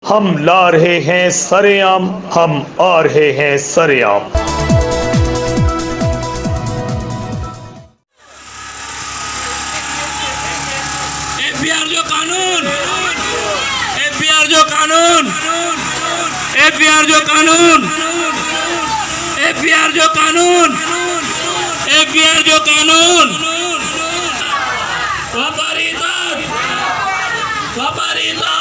हम ला रहे हैं सरेआम, हम आ रहे हैं सरेआम। एफबीआर जो कानून, एफबीआर जो कानून, एफबीआर जो कानून, एफबीआर जो कानून, एफबीआर जो कानून, व्यापारी इज्जत, व्यापारी इज्जत।